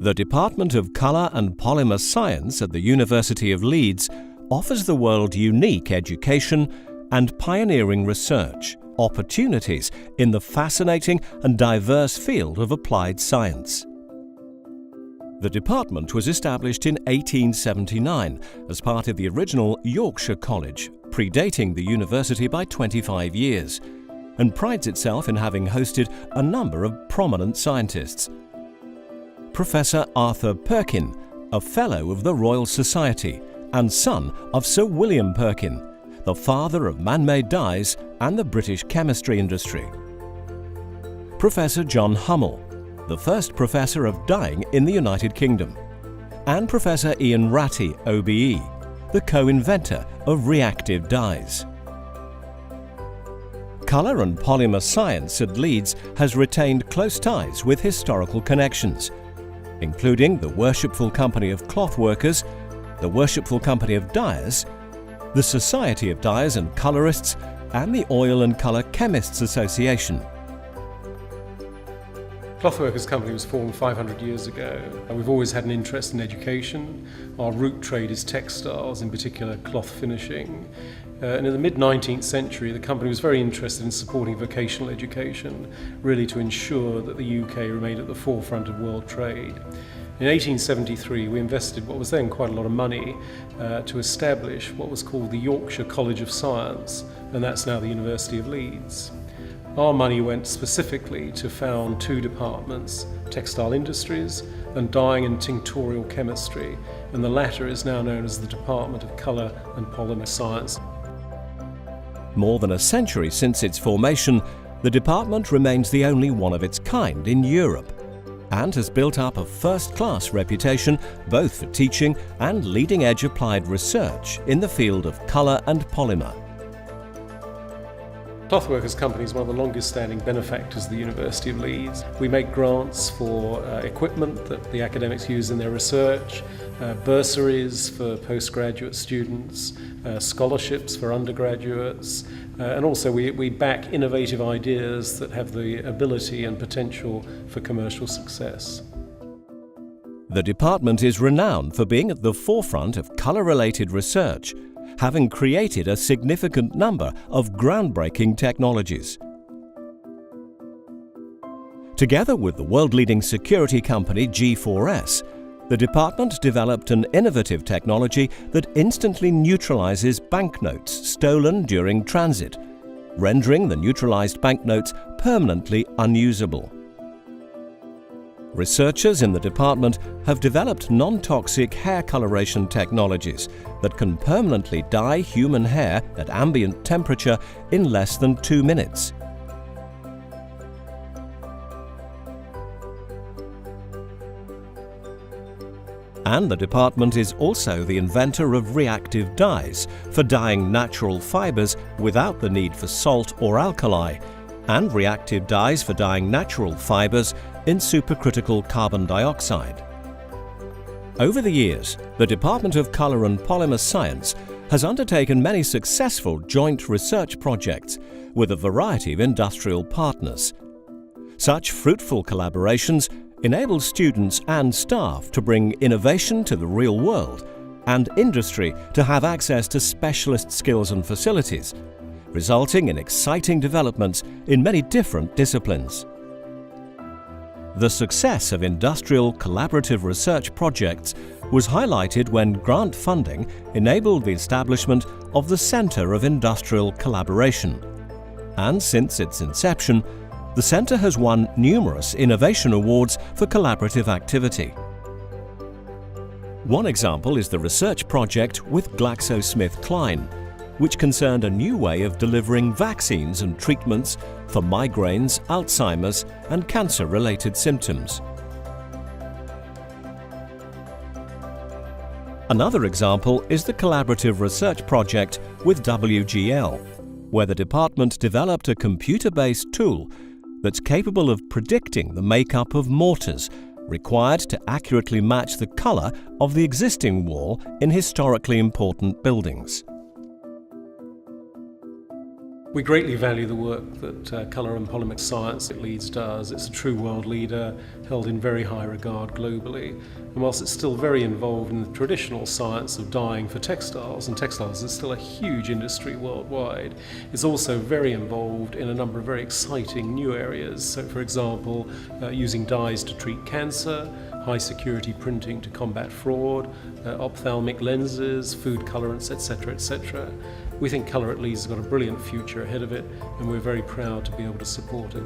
The Department of Colour and Polymer Science at the University of Leeds offers the world unique education and pioneering research opportunities in the fascinating and diverse field of applied science. The department was established in 1879 as part of the original Yorkshire College, predating the university by 25 years, and prides itself in having hosted a number of prominent scientists. Professor Arthur Perkin, a Fellow of the Royal Society and son of Sir William Perkin, the father of man-made dyes and the British chemistry industry. Professor John Hummel, the first professor of dyeing in the United Kingdom, and Professor Ian Ratty, OBE, the co-inventor of reactive dyes. Colour and polymer science at Leeds has retained close ties with historical connections, including the Worshipful Company of Clothworkers, the Worshipful Company of Dyers, the Society of Dyers and Colourists, and the Oil and Colour Chemists Association. Clothworkers Company was formed 500 years ago. We've always had an interest in education. Our root trade is textiles, in particular cloth finishing. And in the mid-19th century, the company was very interested in supporting vocational education, really to ensure that the UK remained at the forefront of world trade. In 1873, we invested what was then quite a lot of money to establish what was called the Yorkshire College of Science, and that's now the University of Leeds. Our money went specifically to found two departments, textile industries and dyeing and tinctorial chemistry, and the latter is now known as the Department of Colour and Polymer Science. More than a century since its formation, the department remains the only one of its kind in Europe and has built up a first-class reputation both for teaching and leading-edge applied research in the field of colour and polymer. Clothworkers Company is one of the longest-standing benefactors of the University of Leeds. We make grants for equipment that the academics use in their research, bursaries for postgraduate students, scholarships for undergraduates, and also we back innovative ideas that have the ability and potential for commercial success. The department is renowned for being at the forefront of colour-related research, having created a significant number of groundbreaking technologies. Together with the world-leading security company G4S, the department developed an innovative technology that instantly neutralizes banknotes stolen during transit, rendering the neutralized banknotes permanently unusable. Researchers in the department have developed non-toxic hair coloration technologies that can permanently dye human hair at ambient temperature in less than 2 minutes. And the department is also the inventor of reactive dyes for dyeing natural fibres without the need for salt or alkali, and reactive dyes for dyeing natural fibres in supercritical carbon dioxide. Over the years, the Department of Colour and Polymer Science has undertaken many successful joint research projects with a variety of industrial partners. Such fruitful collaborations enable students and staff to bring innovation to the real world and industry to have access to specialist skills and facilities, resulting in exciting developments in many different disciplines. The success of industrial collaborative research projects was highlighted when grant funding enabled the establishment of the Centre of Industrial Collaboration. And since its inception, the Centre has won numerous innovation awards for collaborative activity. One example is the research project with GlaxoSmithKline, which concerned a new way of delivering vaccines and treatments for migraines, Alzheimer's, and cancer-related symptoms. Another example is the collaborative research project with WGL, where the department developed a computer-based tool that's capable of predicting the makeup of mortars required to accurately match the colour of the existing wall in historically important buildings. We greatly value the work that Colour and Polymer Science at Leeds does. It's a true world leader, held in very high regard globally. And whilst it's still very involved in the traditional science of dyeing for textiles, and textiles is still a huge industry worldwide, it's also very involved in a number of very exciting new areas. So, for example, using dyes to treat cancer, high security printing to combat fraud, ophthalmic lenses, food colorants, etc., etc. We think Colour at Leeds has got a brilliant future ahead of it, and we're very proud to be able to support it.